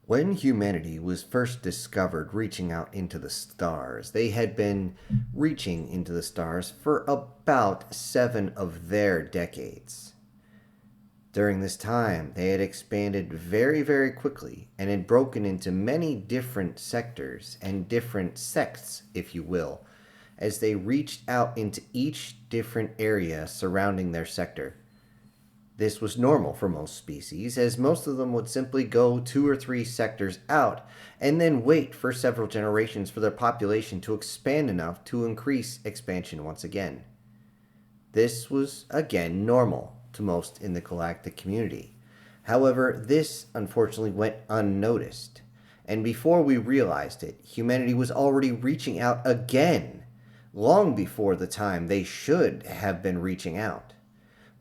When humanity was first discovered reaching out into the stars, they had been reaching into the stars for about 7 of their decades. During this time, they had expanded very, very quickly and had broken into many different sectors and different sects, if you will, as they reached out into each different area surrounding their sector. This was normal for most species, as most of them would simply go 2 or 3 sectors out and then wait for several generations for their population to expand enough to increase expansion once again. This was, again, normal to most in the galactic community. However, this unfortunately went unnoticed, and before we realized it, humanity was already reaching out again, long before the time they should have been reaching out.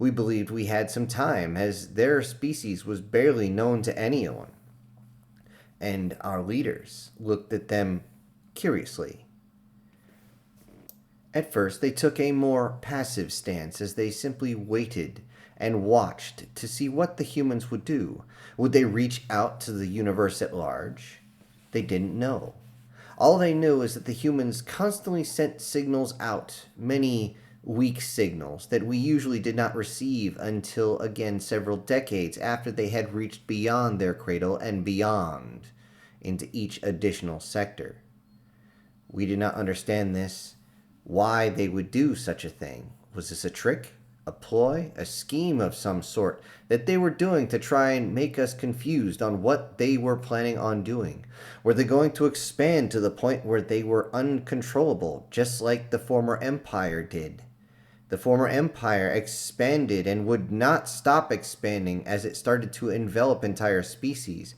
We believed we had some time, as their species was barely known to anyone, and our leaders looked at them curiously. At first, they took a more passive stance as they simply waited and watched to see what the humans would do. Would they reach out to the universe at large? They didn't know. All they knew is that the humans constantly sent signals out, many weak signals that we usually did not receive until, again, several decades after they had reached beyond their cradle and beyond into each additional sector. We did not understand this, why they would do such a thing. Was this a trick, a ploy, a scheme of some sort that they were doing to try and make us confused on what they were planning on doing? Were they going to expand to the point where they were uncontrollable, just like the former empire did? The former empire expanded and would not stop expanding as it started to envelop entire species.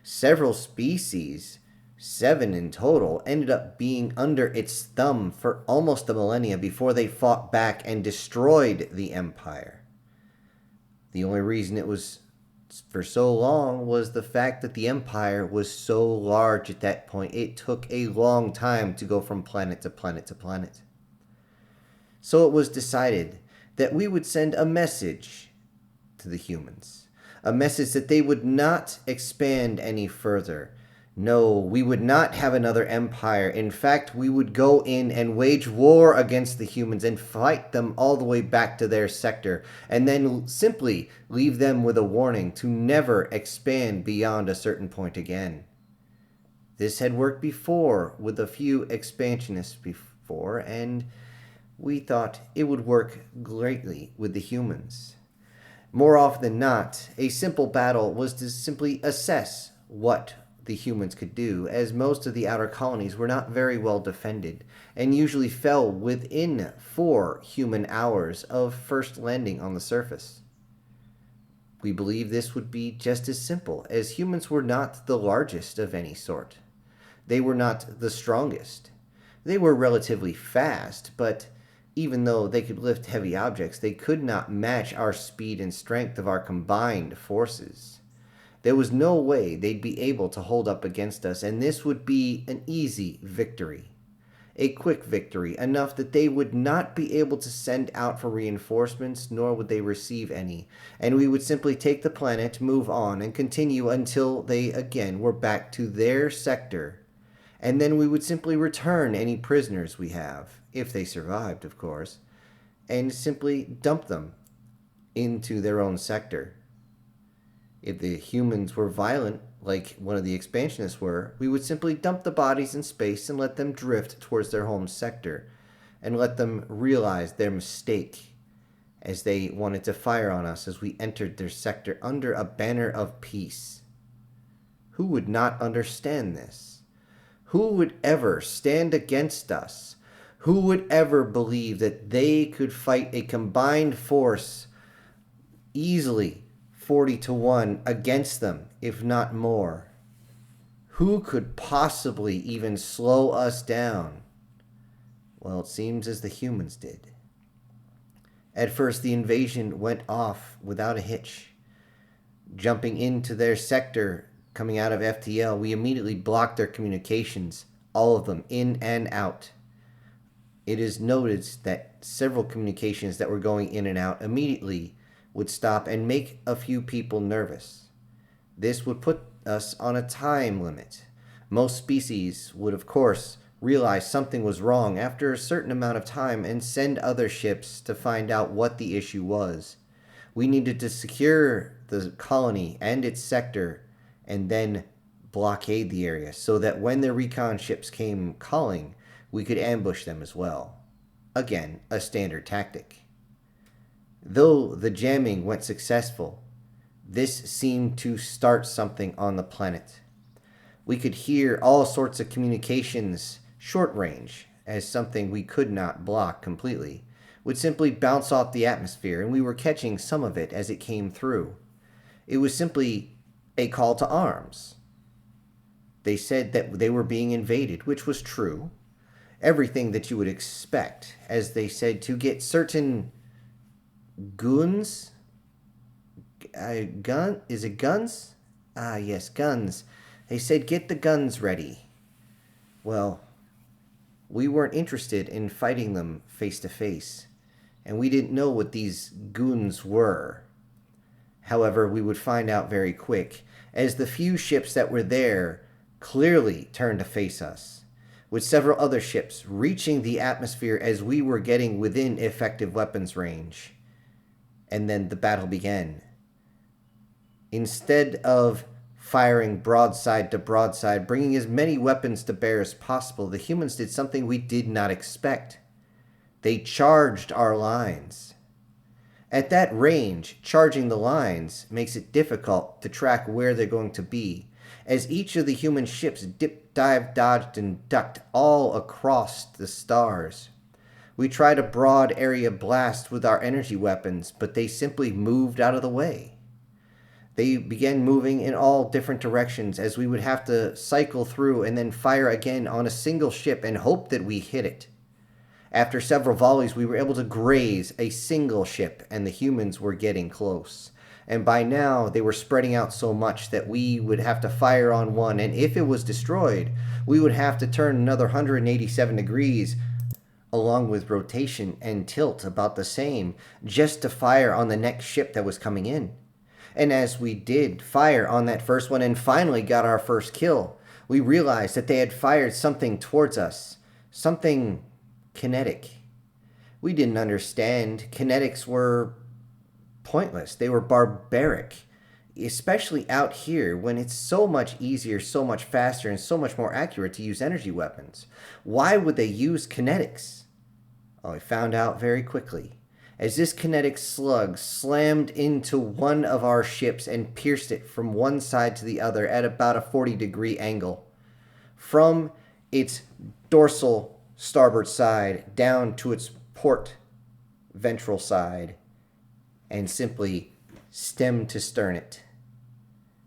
Several species, 7 in total, ended up being under its thumb for almost a millennia before they fought back and destroyed the empire. The only reason it was for so long was the fact that the empire was so large at that point. It took a long time to go from planet to planet to planet. So it was decided that we would send a message to the humans. A message that they would not expand any further. No, we would not have another empire. In fact, we would go in and wage war against the humans and fight them all the way back to their sector, and then simply leave them with a warning to never expand beyond a certain point again. This had worked before with a few expansionists before, and we thought it would work greatly with the humans. More often than not, a simple battle was to simply assess what the humans could do, as most of the outer colonies were not very well defended, and usually fell within 4 human hours of first landing on the surface. We believe this would be just as simple, as humans were not the largest of any sort. They were not the strongest. They were relatively fast, but even though they could lift heavy objects, they could not match our speed and strength of our combined forces. There was no way they'd be able to hold up against us, and this would be an easy victory. A quick victory, enough that they would not be able to send out for reinforcements, nor would they receive any, and we would simply take the planet, move on, and continue until they again were back to their sector, and then we would simply return any prisoners we have, if they survived, of course, and simply dump them into their own sector. If the humans were violent, like one of the expansionists were, we would simply dump the bodies in space and let them drift towards their home sector, and let them realize their mistake, as they wanted to fire on us as we entered their sector under a banner of peace. Who would not understand this? Who would ever stand against us? Who would ever believe that they could fight a combined force easily 40-1 against them, if not more? Who could possibly even slow us down? Well, it seems as the humans did. At first, the invasion went off without a hitch. Jumping into their sector, coming out of FTL, we immediately blocked their communications, all of them, in and out. It is noted that several communications that were going in and out immediately would stop and make a few people nervous. This would put us on a time limit. Most species would, of course, realize something was wrong after a certain amount of time and send other ships to find out what the issue was. We needed to secure the colony and its sector and then blockade the area so that when their recon ships came calling, we could ambush them as well. Again, a standard tactic. Though the jamming went successful, this seemed to start something on the planet. We could hear all sorts of communications short range as something we could not block completely would simply bounce off the atmosphere, and we were catching some of it as it came through. It was simply a call to arms. They said that they were being invaded, which was true. Everything that you would expect, as they said, to get certain goons. Is it guns? Ah, yes, guns. They said, get the guns ready. Well, we weren't interested in fighting them face to face, and we didn't know what these goons were. However, we would find out very quick, as the few ships that were there clearly turned to face us, with several other ships reaching the atmosphere as we were getting within effective weapons range. And then the battle began. Instead of firing broadside to broadside, bringing as many weapons to bear as possible, the humans did something we did not expect. They charged our lines. At that range, charging the lines makes it difficult to track where they're going to be, as each of the human ships dipped, dived, dodged, and ducked all across the stars. We tried a broad area blast with our energy weapons, but they simply moved out of the way. They began moving in all different directions as we would have to cycle through and then fire again on a single ship and hope that we hit it. After several volleys, we were able to graze a single ship, and the humans were getting close. And by now, they were spreading out so much that we would have to fire on one, and if it was destroyed, we would have to turn another 187 degrees, along with rotation and tilt about the same, just to fire on the next ship that was coming in. And as we did fire on that first one and finally got our first kill, we realized that they had fired something towards us, something kinetic. We didn't understand. Kinetics were pointless. They were barbaric, especially out here when it's so much easier, so much faster, and so much more accurate to use energy weapons. Why would they use kinetics? Well, I found out very quickly, as this kinetic slug slammed into one of our ships and pierced it from one side to the other at about a 40-degree angle, from its dorsal starboard side down to its port ventral side, and simply stem to stern it.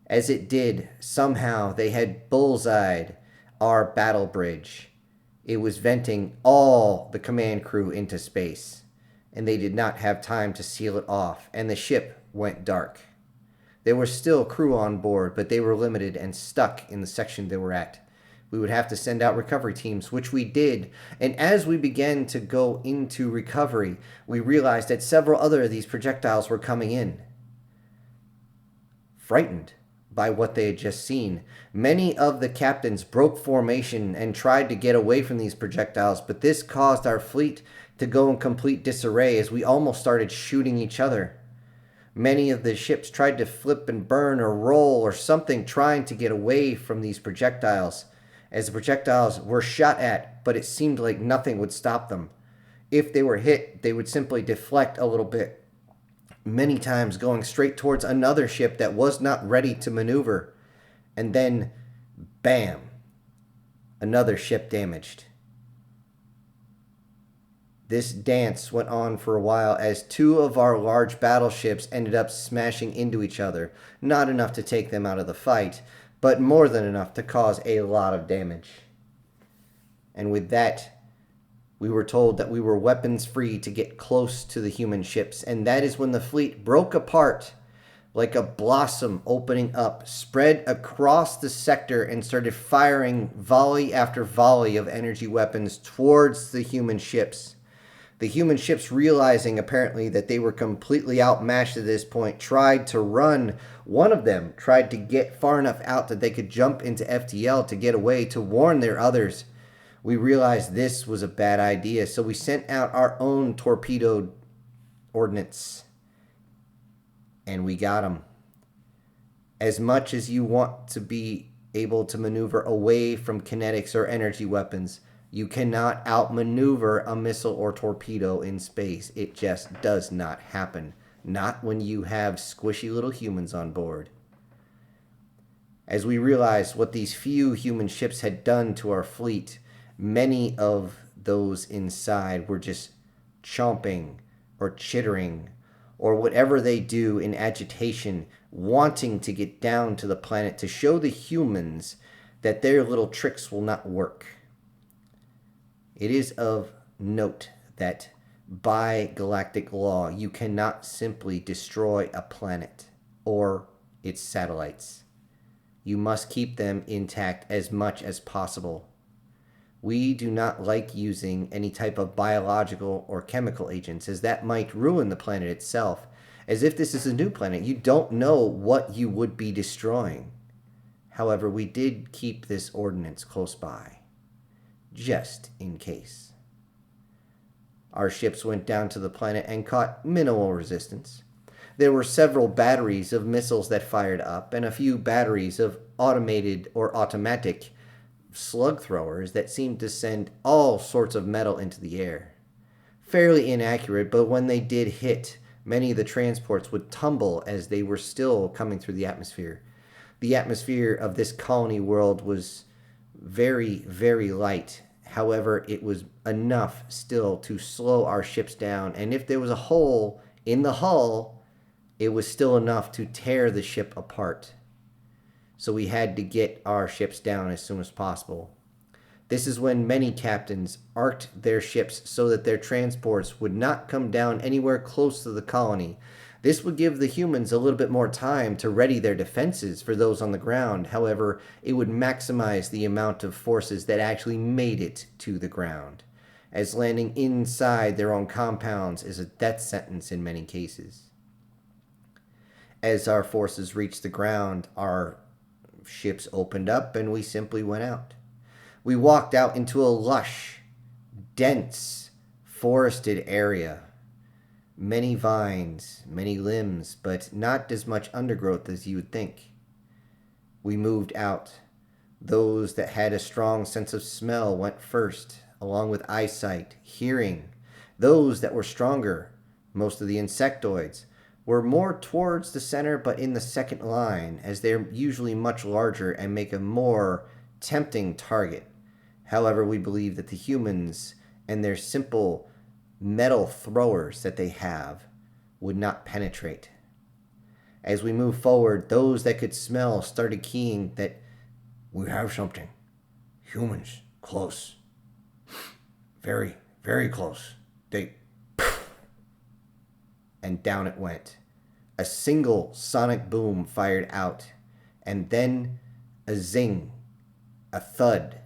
As it did, somehow they had bullseyed our battle bridge. It was venting all the command crew into space, and they did not have time to seal it off, and the ship went dark. There was still crew on board, but they were limited and stuck in the section they were at. We would have to send out recovery teams, which we did, and as we began to go into recovery, we realized that several other of these projectiles were coming in. Frightened by what they had just seen, many of the captains broke formation and tried to get away from these projectiles, but this caused our fleet to go in complete disarray as we almost started shooting each other. Many of the ships tried to flip and burn or roll or something, trying to get away from these projectiles, as the projectiles were shot at, but it seemed like nothing would stop them. If they were hit, they would simply deflect a little bit, many times going straight towards another ship that was not ready to maneuver. And then, bam, another ship damaged. This dance went on for a while as two of our large battleships ended up smashing into each other, not enough to take them out of the fight, but more than enough to cause a lot of damage. And with that, we were told that we were weapons free to get close to the human ships, and that is when the fleet broke apart like a blossom opening up, spread across the sector, and started firing volley after volley of energy weapons towards the human ships. The human ships, realizing apparently that they were completely outmatched at this point, tried to run. One of them tried to get far enough out that they could jump into FTL to get away, to warn their others. We realized this was a bad idea, so we sent out our own torpedo ordnance. And we got them. As much as you want to be able to maneuver away from kinetics or energy weapons, you cannot outmaneuver a missile or torpedo in space. It just does not happen. Not when you have squishy little humans on board. As we realized what these few human ships had done to our fleet, many of those inside were just chomping or chittering or whatever they do in agitation, wanting to get down to the planet to show the humans that their little tricks will not work. It is of note that by galactic law, you cannot simply destroy a planet or its satellites. You must keep them intact as much as possible. We do not like using any type of biological or chemical agents, as that might ruin the planet itself. As if this is a new planet, you don't know what you would be destroying. However, we did keep this ordnance close by, just in case. Our ships went down to the planet and caught minimal resistance. There were several batteries of missiles that fired up, and a few batteries of automated or automatic slug throwers that seemed to send all sorts of metal into the air. Fairly inaccurate, but when they did hit, many of the transports would tumble as they were still coming through the atmosphere. The atmosphere of this colony world was very, very light. However, it was enough still to slow our ships down, and if there was a hole in the hull, it was still enough to tear the ship apart. So we had to get our ships down as soon as possible. This is when many captains arced their ships so that their transports would not come down anywhere close to the colony. This would give the humans a little bit more time to ready their defenses for those on the ground. However, it would maximize the amount of forces that actually made it to the ground, as landing inside their own compounds is a death sentence in many cases. As our forces reached the ground, our ships opened up and we simply went out. We walked out into a lush, dense, forested area. Many vines, many limbs, but not as much undergrowth as you would think. We moved out. Those that had a strong sense of smell went first, along with eyesight, hearing. Those that were stronger, most of the insectoids, were more towards the center but in the second line, as they're usually much larger and make a more tempting target. However, we believe that the humans and their simple metal throwers that they have would not penetrate. As we move forward, those that could smell started keying that we have something. Humans, close. Very, very close. And down it went. A single sonic boom fired out, and then a zing, a thud,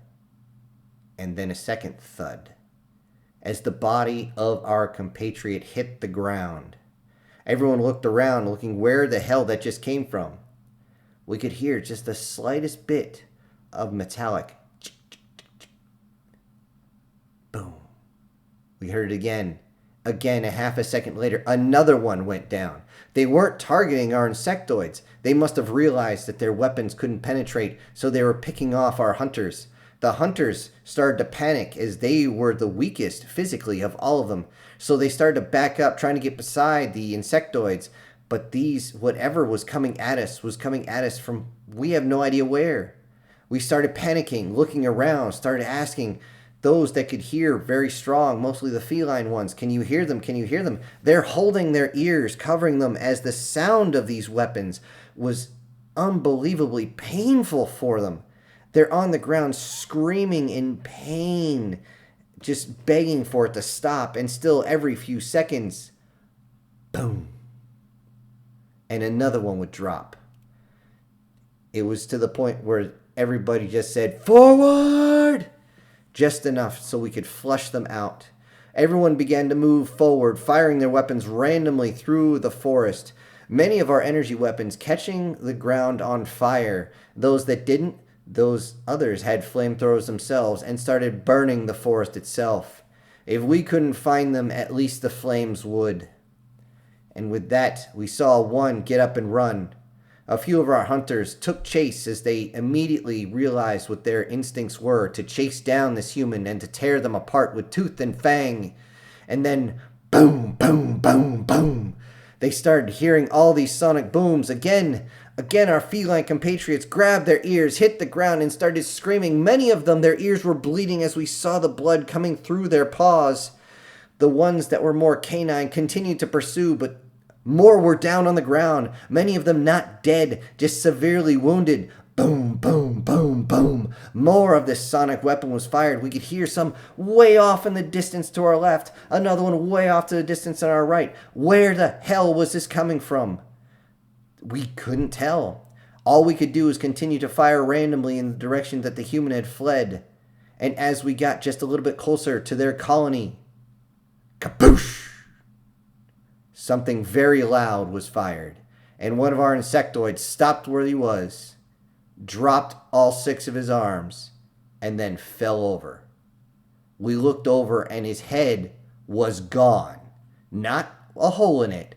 and then a second thud, as the body of our compatriot hit the ground. Everyone looked around, looking where the hell that just came from. We could hear just the slightest bit of metallic boom. We heard it again. Again, a half a second later, another one went down. They weren't targeting our insectoids. They must have realized that their weapons couldn't penetrate, so they were picking off our hunters. The hunters started to panic as they were the weakest physically of all of them. So they started to back up, trying to get beside the insectoids. But these, whatever was coming at us from we have no idea where. We started panicking, looking around, started asking those that could hear very strong, mostly the feline ones, can you hear them? Can you hear them? They're holding their ears, covering them, as the sound of these weapons was unbelievably painful for them. They're on the ground screaming in pain, just begging for it to stop, and still every few seconds, boom, and another one would drop. It was to the point where everybody just said, forward! Just enough so we could flush them out. Everyone began to move forward, firing their weapons randomly through the forest. Many of our energy weapons catching the ground on fire. Those that didn't, those others had flamethrowers themselves and started burning the forest itself. If we couldn't find them, at least the flames would. And with that, we saw one get up and run. A few of our hunters took chase as they immediately realized what their instincts were, to chase down this human and to tear them apart with tooth and fang. And then, boom, boom, boom, boom. They started hearing all these sonic booms. Again, our feline compatriots grabbed their ears, hit the ground, and started screaming. Many of them, their ears were bleeding as we saw the blood coming through their paws. The ones that were more canine continued to pursue, but more were down on the ground. Many of them not dead, just severely wounded. Boom, boom, boom, boom. More of this sonic weapon was fired. We could hear some way off in the distance to our left, another one way off to the distance on our right. Where the hell was this coming from? We couldn't tell. All we could do was continue to fire randomly in the direction that the human had fled. And as we got just a little bit closer to their colony, kaboosh! Something very loud was fired, and one of our insectoids stopped where he was, dropped all 6 of his arms, and then fell over. We looked over, and his head was gone. Not a hole in it.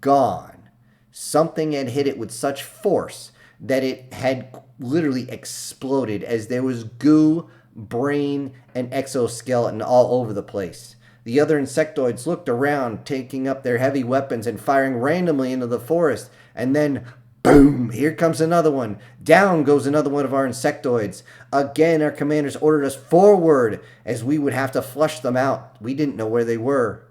Gone. Something had hit it with such force that it had literally exploded, as there was goo, brain, and exoskeleton all over the place. The other insectoids looked around, taking up their heavy weapons and firing randomly into the forest. And then, boom, here comes another one. Down goes another one of our insectoids. Again, our commanders ordered us forward, as we would have to flush them out. We didn't know where they were.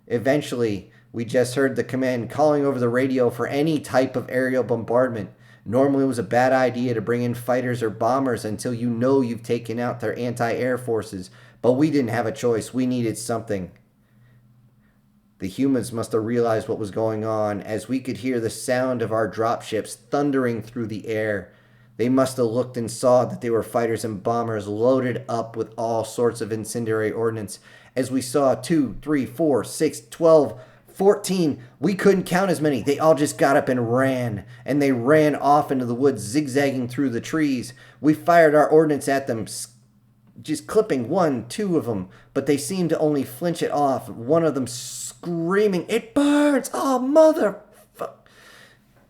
Eventually, we just heard the command calling over the radio for any type of aerial bombardment. Normally, it was a bad idea to bring in fighters or bombers until you know you've taken out their anti-air forces. But we didn't have a choice. We needed something. The humans must have realized what was going on, as we could hear the sound of our dropships thundering through the air. They must have looked and saw that they were fighters and bombers loaded up with all sorts of incendiary ordnance. As we saw 2, 3, 4, 6, 12, 14. We couldn't count as many. They all just got up and ran. And they ran off into the woods, zigzagging through the trees. We fired our ordnance at them, just clipping 1, 2 of them, but they seemed to only flinch it off. One of them screaming, "It burns! Oh, mother!"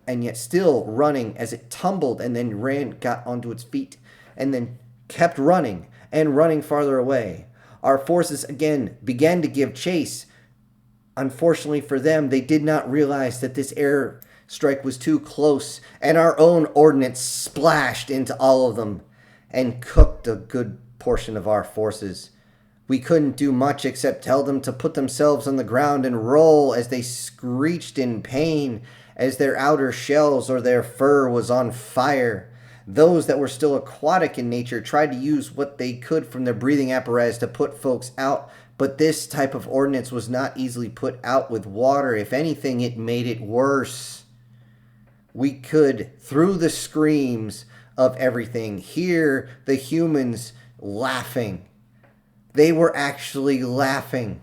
And yet still running as it tumbled and then got onto its feet, and then kept running and running farther away. Our forces again began to give chase. Unfortunately for them, they did not realize that this air strike was too close, and our own ordnance splashed into all of them and cooked a good portion of our forces. We couldn't do much except tell them to put themselves on the ground and roll as they screeched in pain, as their outer shells or their fur was on fire. Those that were still aquatic in nature tried to use what they could from their breathing apparatus to put folks out, but this type of ordnance was not easily put out with water. If anything, it made it worse. We could, through the screams of everything, hear the humans laughing. They were actually laughing.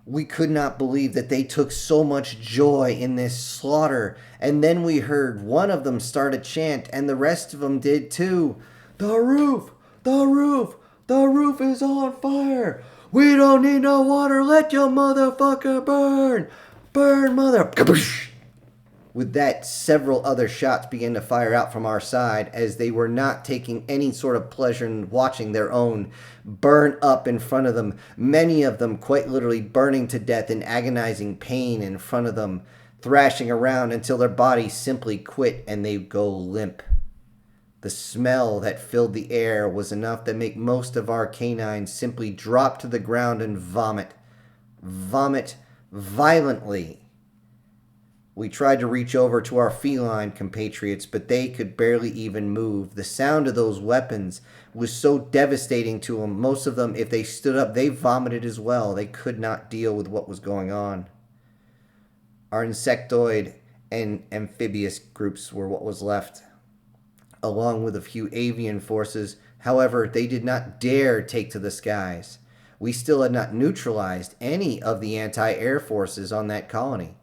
We could not believe that they took so much joy in this slaughter. And then we heard one of them start a chant, and the rest of them did too. "The roof! The roof! The roof is on fire! We don't need no water! Let your motherfucker burn! Burn, mother!" Kaboosh! With that, several other shots began to fire out from our side, as they were not taking any sort of pleasure in watching their own burn up in front of them, many of them quite literally burning to death in agonizing pain in front of them, thrashing around until their bodies simply quit and they go limp. The smell that filled the air was enough to make most of our canines simply drop to the ground and vomit. Vomit violently. We tried to reach over to our feline compatriots, but they could barely even move. The sound of those weapons was so devastating to them. Most of them, if they stood up, they vomited as well. They could not deal with what was going on. Our insectoid and amphibious groups were what was left, along with a few avian forces. However, they did not dare take to the skies. We still had not neutralized any of the anti-air forces on that colony.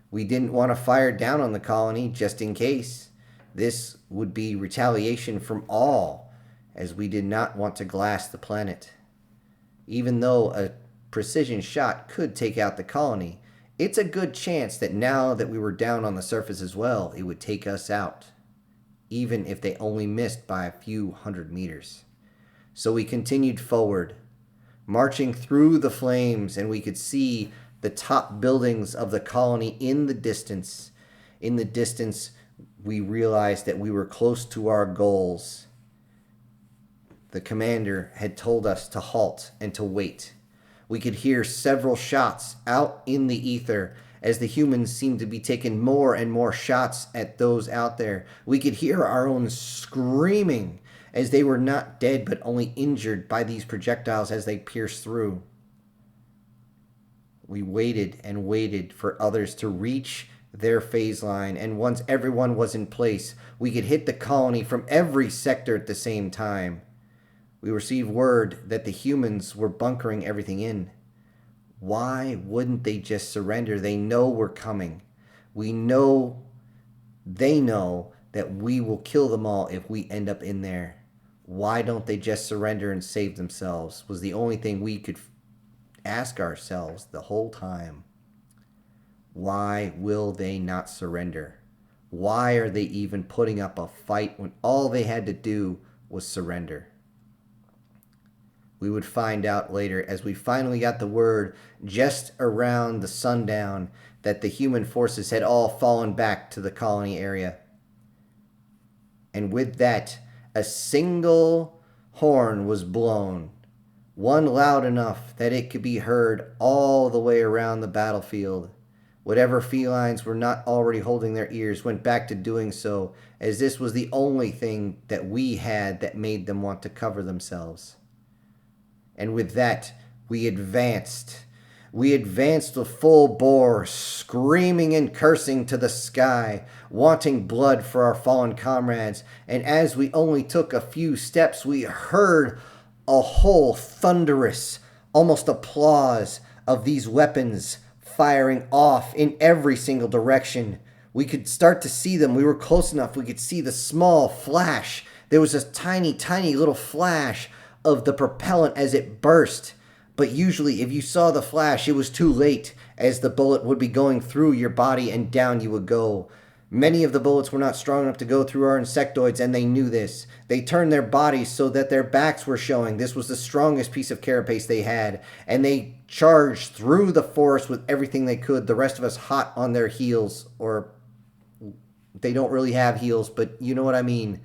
We didn't want to fire down on the colony just in case. This would be retaliation from all, as we did not want to glass the planet. Even though a precision shot could take out the colony, it's a good chance that now that we were down on the surface as well, it would take us out, even if they only missed by a few hundred meters. So we continued forward, marching through the flames, and we could see the top buildings of the colony in the distance. In the distance, we realized that we were close to our goals. The commander had told us to halt and to wait. We could hear several shots out in the ether as the humans seemed to be taking more and more shots at those out there. We could hear our own screaming as they were not dead but only injured by these projectiles as they pierced through. We waited and waited for others to reach their phase line, and once everyone was in place, we could hit the colony from every sector at the same time. We received word that the humans were bunkering everything in. Why wouldn't they just surrender? They know we're coming. They know that we will kill them all if we end up in there. Why don't they just surrender and save themselves? Was the only thing we could ask ourselves the whole time. Why will they not surrender? Why are they even putting up a fight when all they had to do was surrender? We would find out later as we finally got the word just around the sundown that the human forces had all fallen back to the colony area. And with that, a single horn was blown, one loud enough that it could be heard all the way around the battlefield. Whatever felines were not already holding their ears went back to doing so, as this was the only thing that we had that made them want to cover themselves. And with that, we advanced. We advanced with full bore, screaming and cursing to the sky, wanting blood for our fallen comrades. And as we only took a few steps, we heard a whole thunderous, almost applause of these weapons firing off in every single direction. We could start to see them. We were close enough. We could see the small flash. There was a tiny, tiny little flash of the propellant as it burst. But usually if you saw the flash, it was too late, as the bullet would be going through your body and down you would go. Many of the bullets were not strong enough to go through our insectoids, and they knew this. They turned their bodies so that their backs were showing. This was the strongest piece of carapace they had, and they charged through the forest with everything they could, the rest of us hot on their heels, or they don't really have heels, but you know what I mean.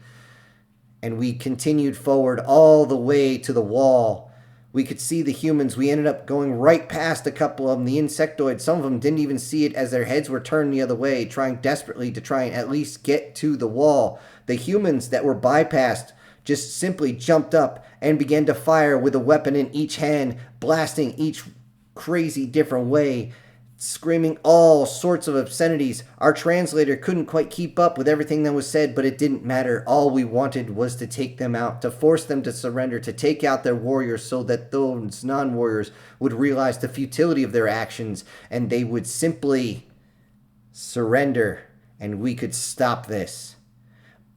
And we continued forward all the way to the wall. We could see the humans. We ended up going right past a couple of them, the insectoids. Some of them didn't even see it as their heads were turned the other way, trying desperately to try and at least get to the wall. The humans that were bypassed just simply jumped up and began to fire with a weapon in each hand, blasting each crazy different way, screaming all sorts of obscenities. Our translator couldn't quite keep up with everything that was said, but it didn't matter. All we wanted was to take them out, to force them to surrender, to take out their warriors so that those non-warriors would realize the futility of their actions and they would simply surrender and we could stop this.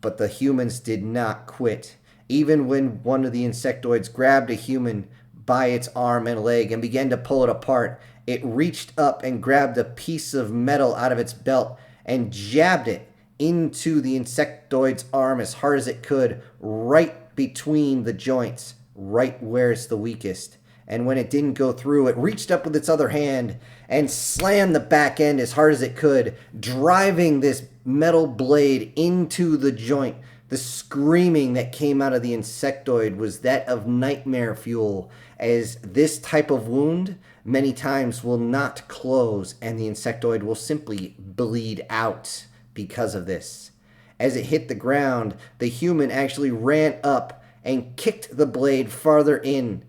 But the humans did not quit. Even when one of the insectoids grabbed a human by its arm and leg and began to pull it apart, it reached up and grabbed a piece of metal out of its belt and jabbed it into the insectoid's arm as hard as it could, right between the joints, right where it's the weakest. And when it didn't go through, it reached up with its other hand and slammed the back end as hard as it could, driving this metal blade into the joint. The screaming that came out of the insectoid was that of nightmare fuel, as this type of wound many times will not close and the insectoid will simply bleed out because of this. As it hit the ground, the human actually ran up and kicked the blade farther in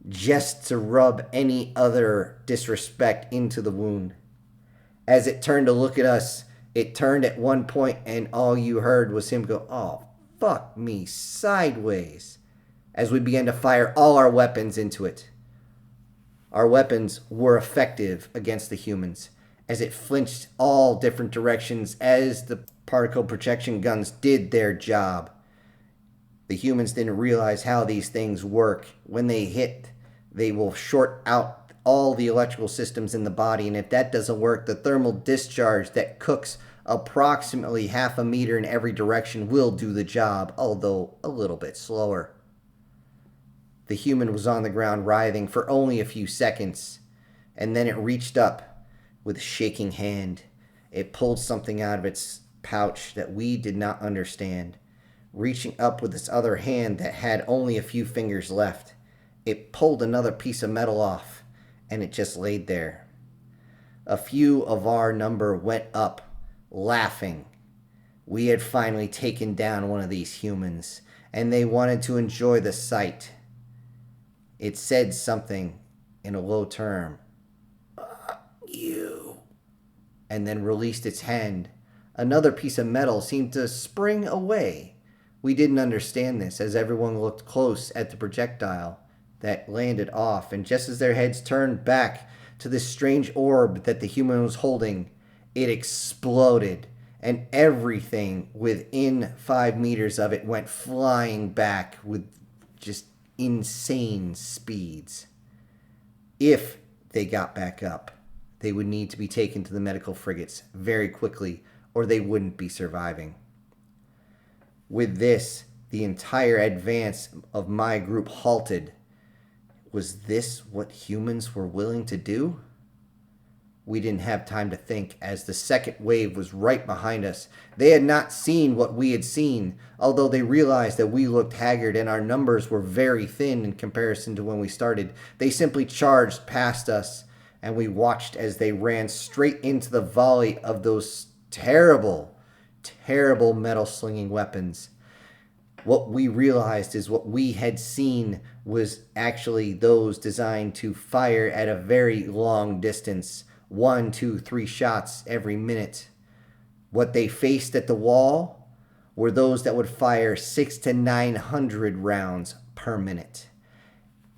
just to rub any other disrespect into the wound. As it turned to look at us, it turned at one point and all you heard was him go, "Oh, fuck me," sideways, as we began to fire all our weapons into it. Our weapons were effective against the humans, as it flinched all different directions as the particle projection guns did their job. The humans didn't realize how these things work. When they hit, they will short out all the electrical systems in the body, and if that doesn't work, the thermal discharge that cooks approximately half a meter in every direction will do the job, although a little bit slower. The human was on the ground writhing for only a few seconds, and then it reached up with a shaking hand. It pulled something out of its pouch that we did not understand. Reaching up with its other hand that had only a few fingers left, it pulled another piece of metal off, and it just laid there. A few of our number went up, laughing. We had finally taken down one of these humans, and they wanted to enjoy the sight. It said something in a low term, "You," and then released its hand. Another piece of metal seemed to spring away. We didn't understand this, as everyone looked close at the projectile that landed off, and just as their heads turned back to this strange orb that the human was holding, it exploded, and everything within 5 meters of it went flying back with just insane speeds. If they got back up, they would need to be taken to the medical frigates very quickly, or they wouldn't be surviving. With this, the entire advance of my group halted. Was this what humans were willing to do? We didn't have time to think, as the second wave was right behind us. They had not seen what we had seen, although they realized that we looked haggard and our numbers were very thin in comparison to when we started. They simply charged past us, and we watched as they ran straight into the volley of those terrible metal slinging weapons. What we realized is what we had seen was actually those designed to fire at a very long distance, 1, 2, 3 shots every minute. What they faced at the wall were those that would fire 600 to 900 rounds per minute.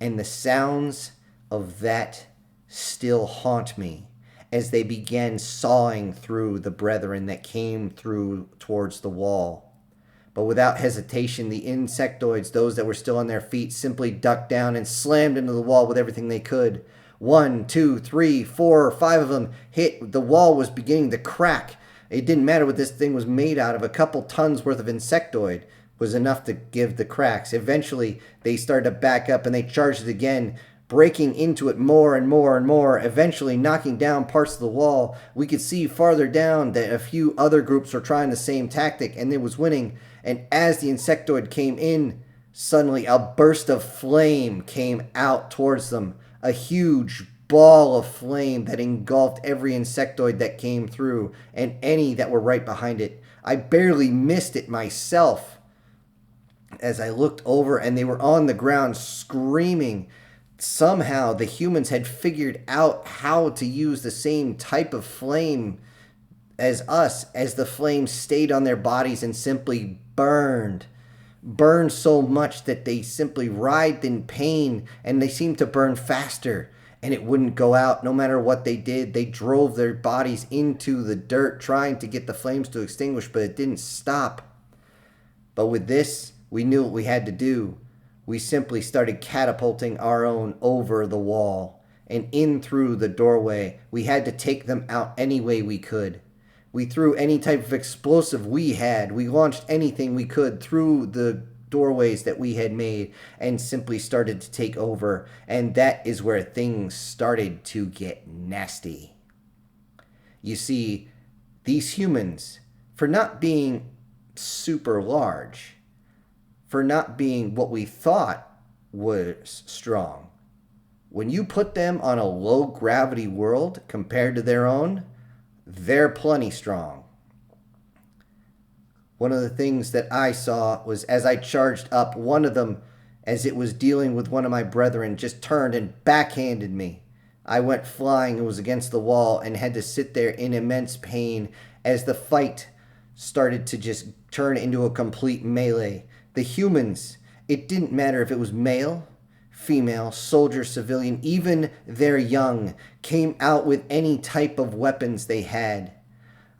And the sounds of that still haunt me as they began sawing through the brethren that came through towards the wall. But without hesitation, the insectoids, those that were still on their feet, simply ducked down and slammed into the wall with everything they could. 1, 2, 3, 4, 5 of them hit. The wall was beginning to crack. It didn't matter what this thing was made out of. A couple tons worth of insectoid was enough to give the cracks. Eventually, they started to back up and they charged it again, breaking into it more and more and more, eventually knocking down parts of the wall. We could see farther down that a few other groups were trying the same tactic, and it was winning. And as the insectoid came in, suddenly a burst of flame came out towards them. A huge ball of flame that engulfed every insectoid that came through, and any that were right behind it. I barely missed it myself as I looked over, and they were on the ground screaming. Somehow the humans had figured out how to use the same type of flame as us, as the flame stayed on their bodies and simply burned so much that they simply writhed in pain, and they seemed to burn faster, and it wouldn't go out no matter what they did. They drove their bodies into the dirt trying to get the flames to extinguish, but it didn't stop. But with this, we knew what we had to do. We simply started catapulting our own over the wall and in through the doorway. We had to take them out any way we could. We threw any type of explosive we had. We launched anything we could through the doorways that we had made and simply started to take over. And that is where things started to get nasty. You see, these humans, for not being super large, for not being what we thought was strong, when you put them on a low gravity world compared to their own, they're plenty strong. One of the things that I saw was as I charged up, one of them, as it was dealing with one of my brethren, just turned and backhanded me. I went flying and was against the wall and had to sit there in immense pain as the fight started to just turn into a complete melee. The humans, it didn't matter if it was male, female, soldier, civilian, even their young, came out with any type of weapons they had.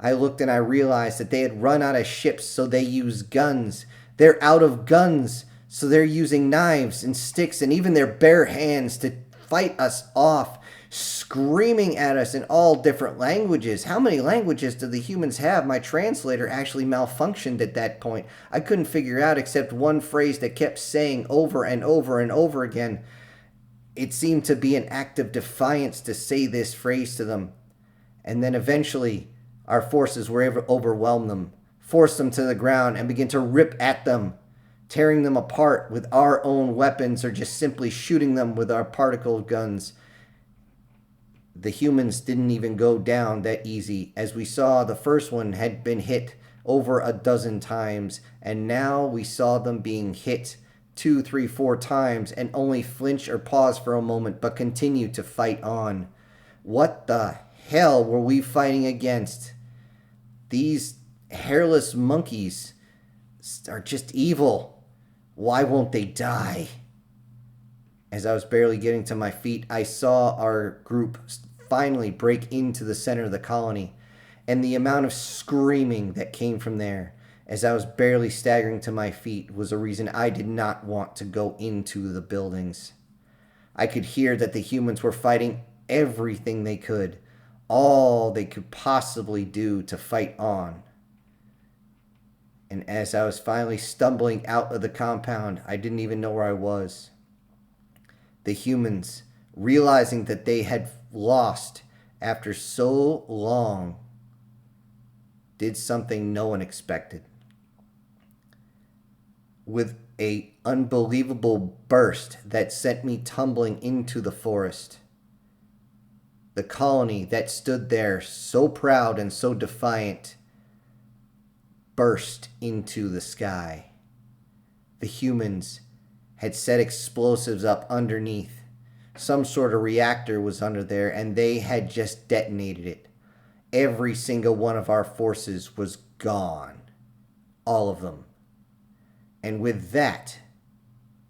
I looked and I realized that they had run out of ships, so they used guns. They're out of guns, so they're using knives and sticks and even their bare hands to fight us off, screaming at us in all different languages. How many languages do the humans have? My translator actually malfunctioned at that point. I couldn't figure out except one phrase that kept saying over and over and over again. It seemed to be an act of defiance to say this phrase to them. And then eventually, our forces were able to overwhelm them, force them to the ground, and begin to rip at them, tearing them apart with our own weapons or just simply shooting them with our particle guns. The humans didn't even go down that easy. As we saw, the first one had been hit over a dozen times, and now we saw them being hit 2, 3, 4 times and only flinch or pause for a moment, but continue to fight on. What the hell were we fighting against? These hairless monkeys are just evil. Why won't they die? As I was barely getting to my feet, I saw our group finally break into the center of the colony, and the amount of screaming that came from there as I was barely staggering to my feet was a reason I did not want to go into the buildings. I could hear that the humans were fighting everything they could, all they could possibly do to fight on. And as I was finally stumbling out of the compound, I didn't even know where I was. The humans, realizing that they had lost after so long, did something no one expected. With an unbelievable burst that sent me tumbling into the forest, the colony that stood there so proud and so defiant burst into the sky. The humans had set explosives up underneath. Some sort of reactor was under there, and they had just detonated it. Every single one of our forces was gone. All of them. And with that,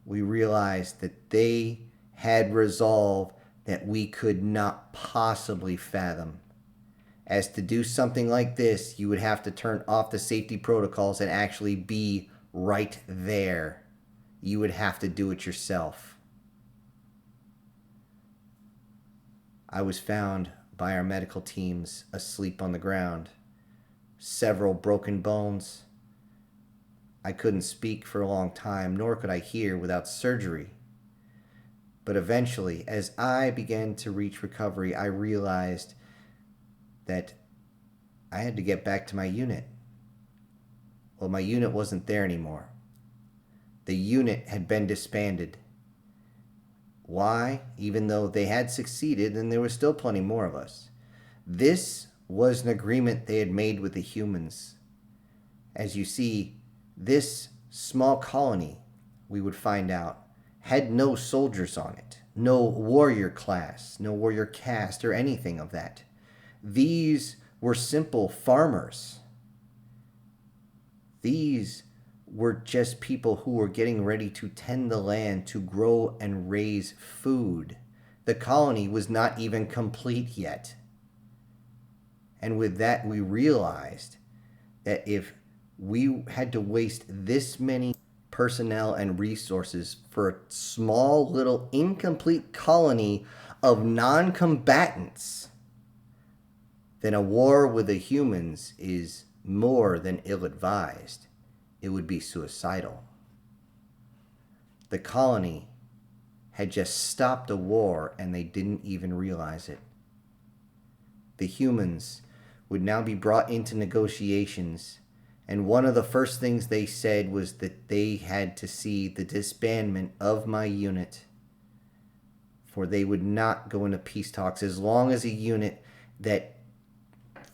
we realized that they had resolve that we could not possibly fathom. As to do something like this, you would have to turn off the safety protocols and actually be right there. You would have to do it yourself. I was found by our medical teams asleep on the ground. Several broken bones. I couldn't speak for a long time, nor could I hear without surgery. But eventually, as I began to reach recovery, I realized that I had to get back to my unit. Well, my unit wasn't there anymore. The unit had been disbanded. Why? Even though they had succeeded and there was still plenty more of us. This was an agreement they had made with the humans. As you see, this small colony, we would find out, had no soldiers on it, no warrior class, no warrior caste, or anything of that. These were simple farmers. These were just people who were getting ready to tend the land to grow and raise food. The colony was not even complete yet. And with that, we realized that if we had to waste this many personnel and resources for a small little incomplete colony of non-combatants, then a war with the humans is more than ill-advised. It would be suicidal. The colony had just stopped a war and they didn't even realize it. The humans would now be brought into negotiations, and one of the first things they said was that they had to see the disbandment of my unit, for they would not go into peace talks as long as a unit that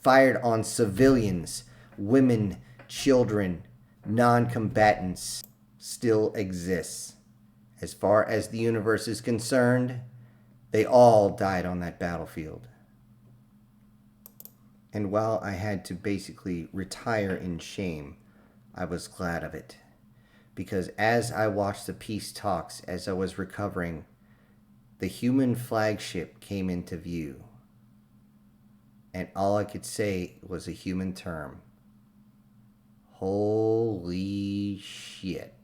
fired on civilians, women, children, non-combatants still exists. As far as the universe is concerned, they all died on that battlefield. And while I had to basically retire in shame, I was glad of it. because as I watched the peace talks, as I was recovering, the human flagship came into view. And all I could say was a human term. Holy shit.